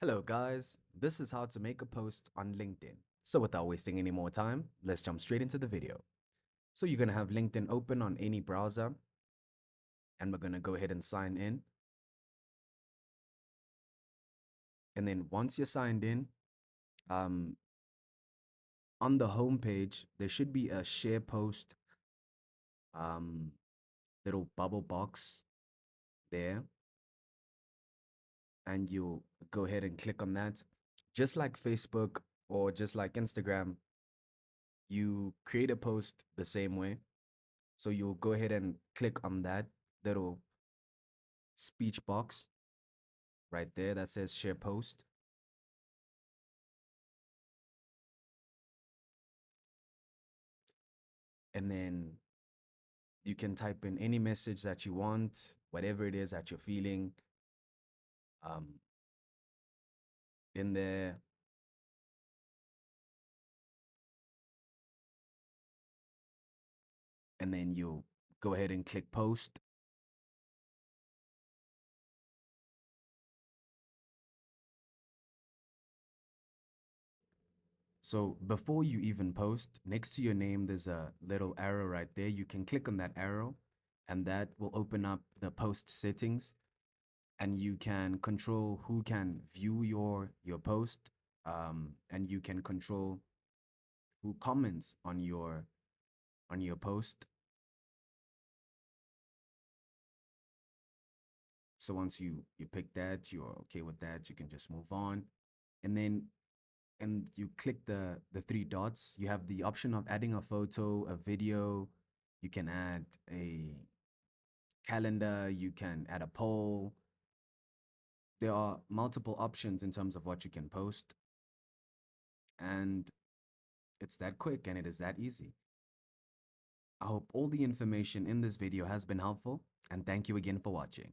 Hello, guys. This is how to make a post on LinkedIn. So, without wasting any more time, let's jump straight into the video. So, you're going to have LinkedIn open on any browser, and we're going to go ahead and sign in. And then, once you're signed in, um, on the home page, there should be a share post um, little bubble box there, and you go ahead and click on that. Just like Facebook or just like Instagram, you create a post the same way. So you'll go ahead and click on that little speech box right there that says share post. And then you can type in any message that you want, whatever it is that you're feeling um, in there. And then you go ahead and click post. So before you even post, next to your name, there's a little arrow right there. You can click on that arrow, and that will open up the post settings, and you can control who can view your post, and you can control who comments on your post. So once you pick that, you're okay with that, you can just move on. And then and you click the three dots, you have the option of adding a photo, a video, you can add a calendar, you can add a poll. There are multiple options in terms of what you can post, and it's that quick and it is that easy. I hope all the information in this video has been helpful, and thank you again for watching.